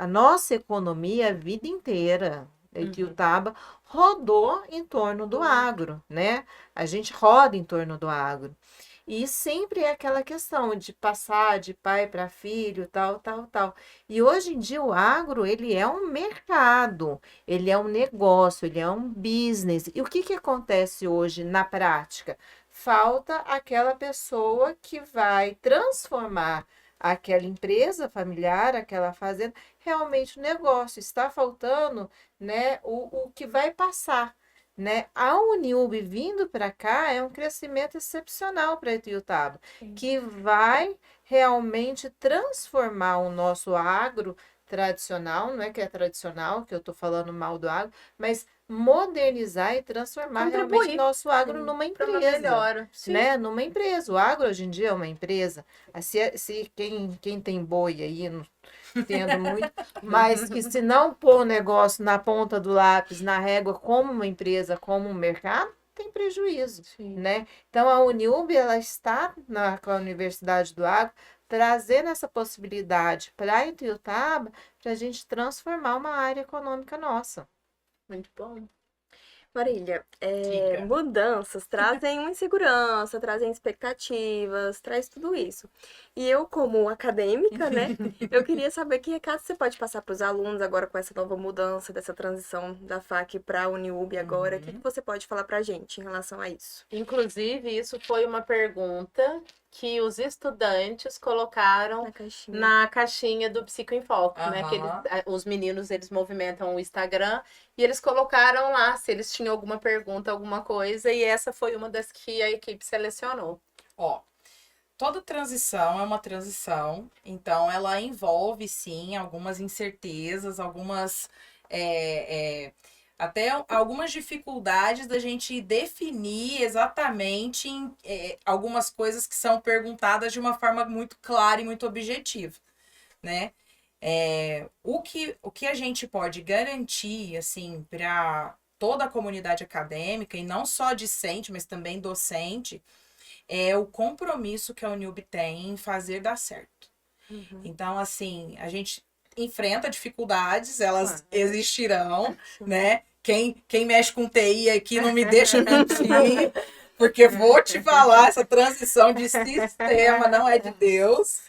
economia a vida inteira, Ituiutaba, rodou em torno do agro, né? A gente roda em torno do agro. E sempre é aquela questão de passar de pai para filho, tal, tal, tal. E hoje em dia o agro, ele é um mercado, ele é um negócio, ele é um business. E o que que acontece hoje na prática? Falta aquela pessoa que vai transformar aquela empresa familiar, aquela fazenda, realmente um negócio. Está faltando, né, o que vai passar. Né? A Uniub vindo para cá é um crescimento excepcional para Ituiutaba, que vai realmente transformar o nosso agro tradicional, não é que é tradicional, que eu estou falando mal do agro, mas modernizar e transformar realmente Contribuir, o nosso agro sim, numa pra uma empresa. melhora. Sim. Né? Numa empresa. O agro hoje em dia é uma empresa. Se quem tem boi aí, não entendo muito, mas que se não pôr o negócio na ponta do lápis, na régua, como uma empresa, como um mercado, tem prejuízo, né? Então, a Uniub, ela está com a Universidade do Agro, trazendo essa possibilidade para Ituiutaba, para a gente transformar uma área econômica nossa. Muito bom. Marília, Diga. mudanças trazem uma insegurança, trazem expectativas, traz tudo isso. E eu, como acadêmica, né, eu queria saber que recado você pode passar para os alunos agora com essa nova mudança, dessa transição da FAC para a Uniub agora. O que você pode falar para a gente em relação a isso? Inclusive, isso foi uma pergunta que os estudantes colocaram Na caixinha. na caixinha do Psico em Foco, né? Que Aham. os meninos, eles movimentam o Instagram e eles colocaram lá se eles tinham alguma pergunta, alguma coisa, e essa foi uma das que a equipe selecionou. Ó, toda transição é uma transição, então ela envolve, sim, algumas incertezas, algumas até algumas dificuldades da gente definir exatamente algumas coisas que são perguntadas de uma forma muito clara e muito objetiva, né? O que a gente pode garantir, assim, para toda a comunidade acadêmica, e não só discente, mas também docente, é o compromisso que a Uniub tem em fazer dar certo. Então, assim, a gente enfrenta dificuldades, elas existirão, né? Quem mexe com TI aqui não me deixa mentir, porque vou te falar, essa transição de sistema não é de Deus.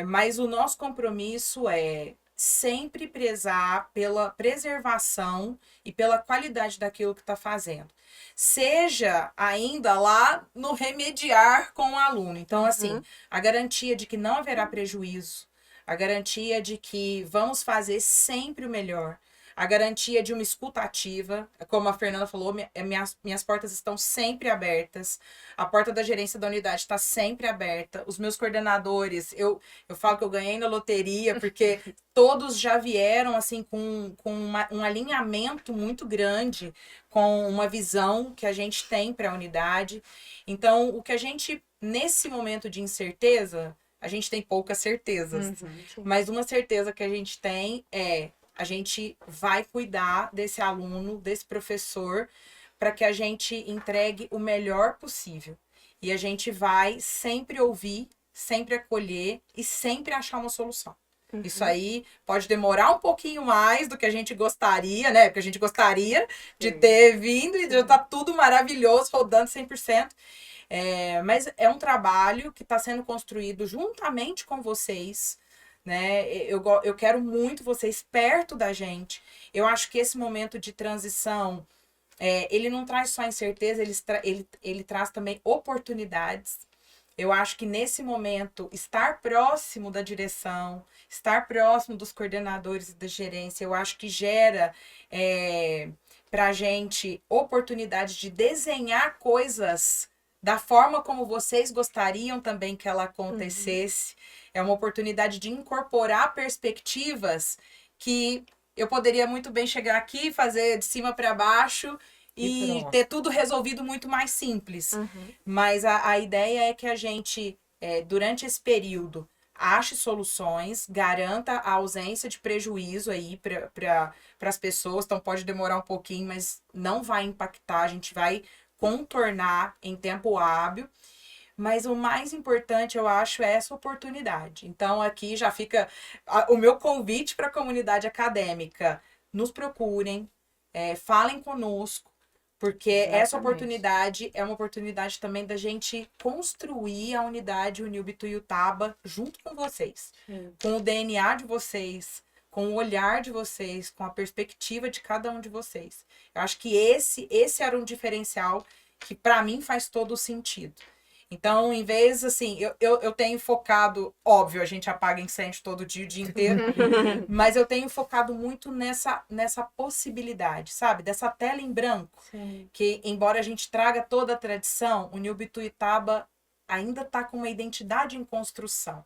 Mas o nosso compromisso é sempre prezar pela preservação e pela qualidade daquilo que está fazendo. Seja ainda lá no remediar com o aluno. Então, assim, a garantia de que não haverá prejuízo, a garantia de que vamos fazer sempre o melhor, a garantia de uma escuta ativa, como a Fernanda falou, minhas portas estão sempre abertas, a porta da gerência da unidade está sempre aberta, os meus coordenadores, eu falo que eu ganhei na loteria, porque todos já vieram assim com um alinhamento muito grande, com uma visão que a gente tem para a unidade. Então, o que a gente nesse momento de incerteza, a gente tem poucas certezas. Mas uma certeza que a gente tem é a gente vai cuidar desse aluno, desse professor, para que a gente entregue o melhor possível. E a gente vai sempre ouvir, sempre acolher e sempre achar uma solução. Isso aí pode demorar um pouquinho mais do que a gente gostaria, né? Porque a gente gostaria de ter vindo e já tá tudo maravilhoso, rodando 100%. Mas é um trabalho que está sendo construído juntamente com vocês, né? Eu quero muito vocês perto da gente. Eu acho que esse momento de transição, ele não traz só incerteza, ele traz também oportunidades. Eu acho que nesse momento, estar próximo da direção, estar próximo dos coordenadores e da gerência, eu acho que gera para a gente oportunidade de desenhar coisas da forma como vocês gostariam também que ela acontecesse. É uma oportunidade de incorporar perspectivas que eu poderia muito bem chegar aqui, fazer de cima para baixo e ter tudo resolvido muito mais simples. Mas a ideia é que a gente, durante esse período, ache soluções, garanta a ausência de prejuízo aí para as pessoas. Então pode demorar um pouquinho, mas não vai impactar, a gente vai contornar em tempo hábil. Mas o mais importante, eu acho, é essa oportunidade. Então, aqui já fica o meu convite para a comunidade acadêmica. Nos procurem, falem conosco, porque essa oportunidade é uma oportunidade também da gente construir a unidade Uniub Ituiutaba junto com vocês. Com o DNA de vocês, com o olhar de vocês, com a perspectiva de cada um de vocês. Eu acho que esse era um diferencial que, para mim, faz todo o sentido. Então, em vez, assim, eu tenho focado, óbvio, a gente apaga incêndio todo dia, o dia inteiro, mas eu tenho focado muito nessa possibilidade, sabe? Dessa tela em branco, que, embora a gente traga toda a tradição, o Uniub Ituiutaba ainda está com uma identidade em construção.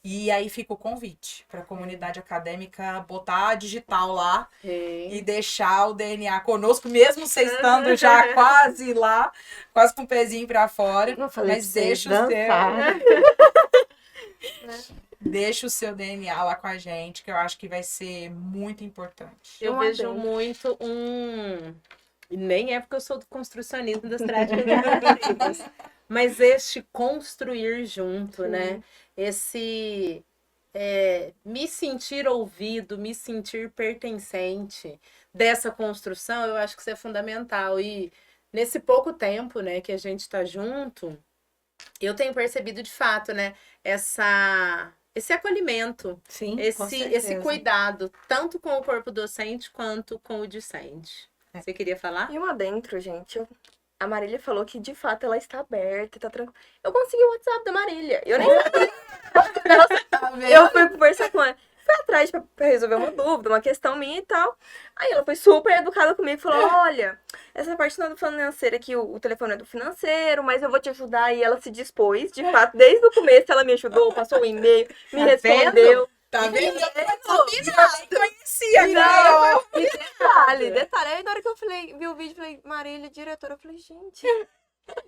E aí fica o convite para a comunidade acadêmica botar a digital lá e deixar o DNA conosco, mesmo vocês estando já quase lá, quase com o pezinho para fora. Mas deixa o seu DNA lá com a gente, que eu acho que vai ser muito importante. Eu vejo muito e nem é porque eu sou do construcionismo das práticas narrativas, mas este construir junto, né? Esse me sentir ouvido, me sentir pertencente dessa construção, eu acho que isso é fundamental. E nesse pouco tempo, né, que a gente está junto, eu tenho percebido de fato, né, esse acolhimento, esse cuidado, tanto com o corpo docente quanto com o discente. Você queria falar? E um adentro, gente. A Marília falou que, de fato, ela está aberta, tá tranquila. Eu consegui o WhatsApp da Marília. Eu nem sabia. Eu fui conversar com ela. Fui atrás pra resolver uma dúvida, uma questão minha e tal. Aí ela foi super educada comigo e falou, olha, essa parte não é do financeiro aqui, o telefone é do financeiro, mas eu vou te ajudar. E ela se dispôs, de fato, desde o começo ela me ajudou, passou o e-mail, me respondeu. Tá vendo? Eu conhecia, não, detalhe. Aí na hora que eu vi o vídeo, falei, Marília, diretora, eu falei, gente,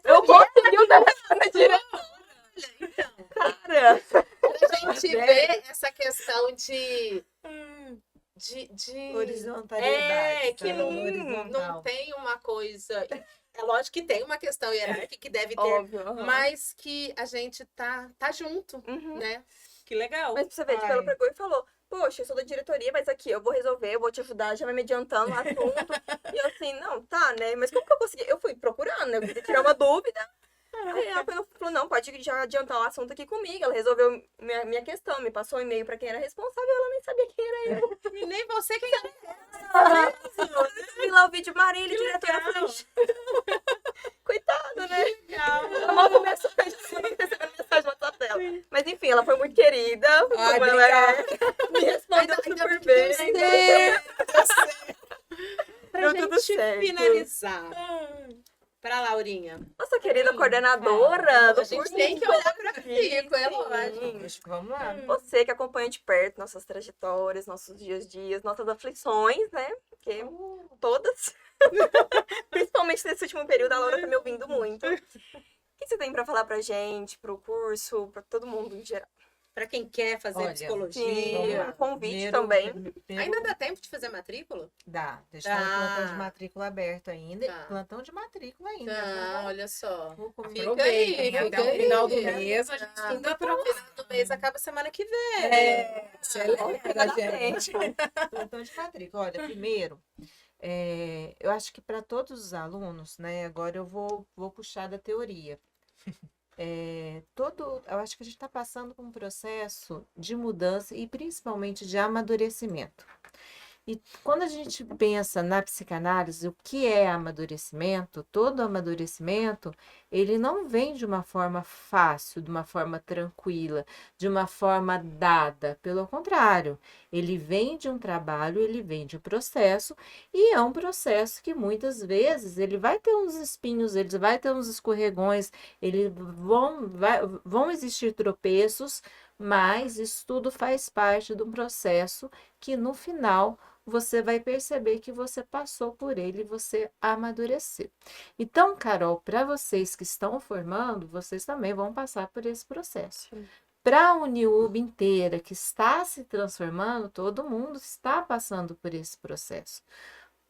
eu consegui o telefone da diretora. Então, Cara, a gente vê essa questão de horizontalidade. que não tem uma coisa. É lógico que tem uma questão hierárquica que deve ter, óbvio, mas que a gente tá junto, né? Que legal. Mas pra você ver, tipo, ela pegou e falou, poxa, eu sou da diretoria, mas aqui, eu vou resolver, eu vou te ajudar, já vai me adiantando o assunto. E eu assim, não, tá, né? Mas como que eu consegui? Eu fui procurando, né? Eu queria tirar uma dúvida. Aí ela falou, não, pode já adiantar o assunto aqui comigo. Ela resolveu minha questão, me passou um e-mail pra quem era responsável, ela nem sabia quem era eu. E nem você quem era. Eu vi lá o vídeo, Marília, diretora, eu falei, coitada, né? Ela mal começou, a gente recebendo mensagem no WhatsApp dela. Mas enfim, ela foi muito querida, como ela me respondeu super bem. Pra Deu tudo gente certo. finalizar. Pra Laurinha. Nossa querida coordenadora do A gente curso. tem que olhar pra Fico, é lógico. Acho que vamos lá. Você que acompanha de perto nossas trajetórias, nossos dias, nossas aflições, né? Porque todas. Principalmente nesse último período, a Laura tá me ouvindo muito. que você tem pra falar pra gente, pro curso, pra todo mundo em geral? Para quem quer fazer Olha, Sim, psicologia. um convite também. Ainda dá tempo de fazer matrícula? Dá, deixa o plantão de Dá. matrícula aberto ainda. Tá. Plantão de matrícula ainda. Ah, olha só. Vou comigo. Fica Aproveitem, aí, até fica o final do aí. mês a gente ainda tá No final do mês acaba semana que vem. acelera, gente. Plantão de matrícula. Olha, primeiro, eu acho que para todos os alunos, né? Agora eu vou puxar da teoria. Eu acho que a gente está passando por um processo de mudança e principalmente de amadurecimento. E quando a gente pensa na psicanálise, o que é amadurecimento? Todo amadurecimento, ele não vem de uma forma fácil, de uma forma tranquila, de uma forma dada. Pelo contrário, ele vem de um trabalho, ele vem de um processo, e é um processo que muitas vezes ele vai ter uns espinhos, ele vai ter uns escorregões, vão existir tropeços, mas isso tudo faz parte de um processo que no final você vai perceber que você passou por ele e você amadureceu. Então, Carol, para vocês que estão formando, vocês também vão passar por esse processo. Para a Uniub inteira que está se transformando, todo mundo está passando por esse processo.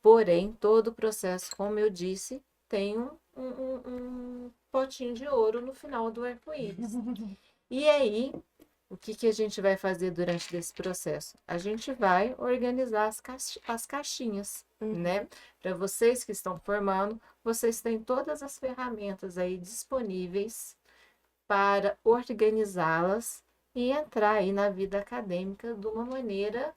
Porém, todo processo, como eu disse, tem um potinho de ouro no final do arco-íris. E aí, o que a gente vai fazer durante esse processo? A gente vai organizar as caixinhas, né? Para vocês que estão formando, vocês têm todas as ferramentas aí disponíveis para organizá-las e entrar aí na vida acadêmica de uma maneira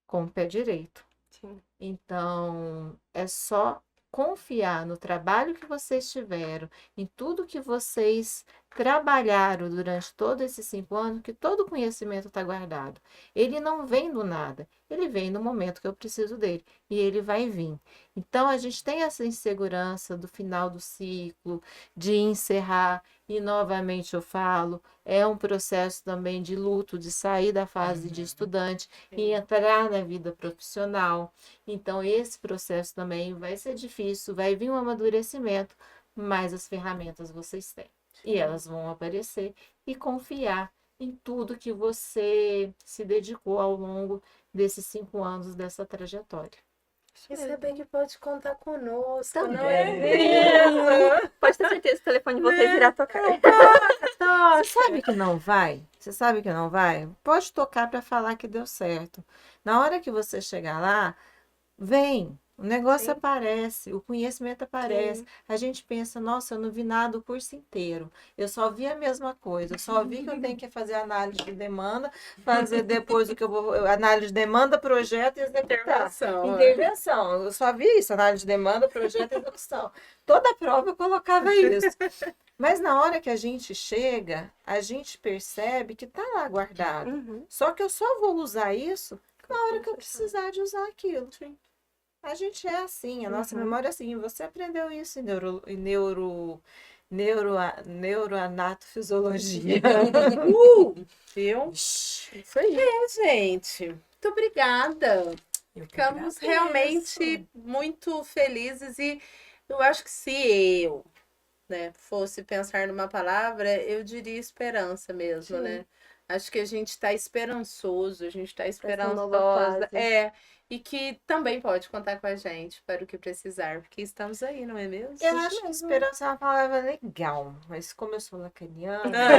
com o pé direito. Sim. Então, é só confiar no trabalho que vocês tiveram, em tudo que vocês trabalharam durante todos esses 5 anos, que todo o conhecimento está guardado. Ele não vem do nada, ele vem no momento que eu preciso dele, e ele vai vir. Então, a gente tem essa insegurança do final do ciclo, de encerrar, e novamente eu falo, é um processo também de luto, de sair da fase de estudante e entrar na vida profissional. Então, esse processo também vai ser difícil, vai vir um amadurecimento, mas as ferramentas vocês têm. E elas vão aparecer e confiar em tudo que você se dedicou ao longo desses 5 anos dessa trajetória. E saber que pode contar conosco, Também. não é mesmo? Pode ter certeza que o telefone de vocês irá tocar. Você sabe que não vai? Você sabe que não vai? Pode tocar para falar que deu certo. Na hora que você chegar lá, vem. O negócio Sim. aparece, o conhecimento aparece. Sim. A gente pensa, nossa, eu não vi nada o curso inteiro. Eu só vi a mesma coisa. Eu só vi que eu tenho que fazer análise de demanda, fazer depois o que eu vou. Análise de demanda, projeto e executar. Intervenção. Eu só vi isso, análise de demanda, projeto e execução. Toda prova eu colocava isso. Mas na hora que a gente chega, a gente percebe que está lá guardado. Uhum. Só que eu só vou usar isso na hora que eu precisar de usar aquilo. A gente é assim, a nossa memória é assim. Você aprendeu isso em neuroanatofisiologia. Viu? Isso aí. Gente, muito obrigada. Eu que Ficamos agradeço. realmente muito felizes e eu acho que se eu, né, fosse pensar numa palavra, eu diria esperança mesmo, Sim. né? Acho que a gente está esperançoso, a gente está essa nova esperançosa. fase. E que também pode contar com a gente para o que precisar, porque estamos aí, não é mesmo? Eu acho que esperança é uma palavra legal, mas como eu sou lacaniana,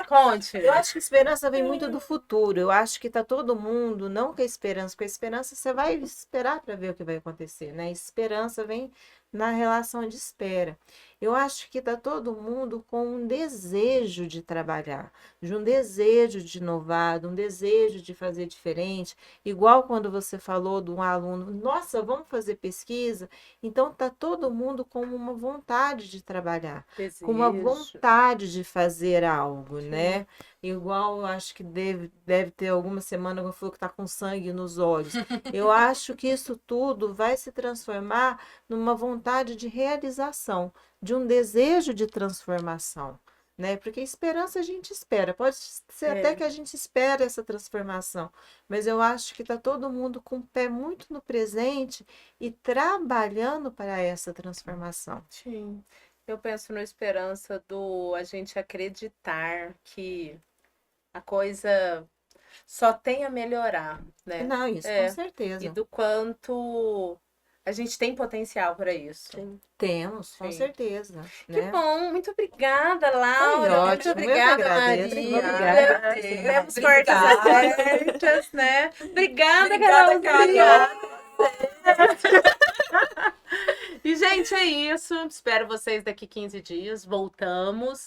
Conte. eu acho que esperança vem muito do futuro. Eu acho que tá todo mundo, não com a esperança, com a esperança você vai esperar para ver o que vai acontecer, né? Esperança vem na relação de espera. Eu acho que tá todo mundo com um desejo de trabalhar, de um desejo de inovar, de um desejo de fazer diferente. Igual quando você falou de um aluno, nossa, vamos fazer pesquisa. Então tá todo mundo com uma vontade de trabalhar, com uma vontade de fazer algo, né? Igual eu acho que deve ter alguma semana que eu falou que tá com sangue nos olhos. Eu acho que isso tudo vai se transformar numa vontade de realização, de um desejo de transformação, né? Porque esperança a gente espera, pode ser até que a gente espera essa transformação, mas eu acho que está todo mundo com o pé muito no presente e trabalhando para essa transformação. Sim. Eu penso na esperança do a gente acreditar que a coisa só tem a melhorar, né? Não, isso É, com certeza. E do quanto a gente tem potencial para isso. Sim. Temos, com Sim. certeza. Que Né? bom, muito obrigada, Laura. Foi Muito ótimo, eu obrigada, que agradeço. Maria. Obrigada. Temos portas abertas, né? Obrigada, Obrigada, Carolzinha. E, gente, é isso. Espero vocês daqui 15 dias. Voltamos.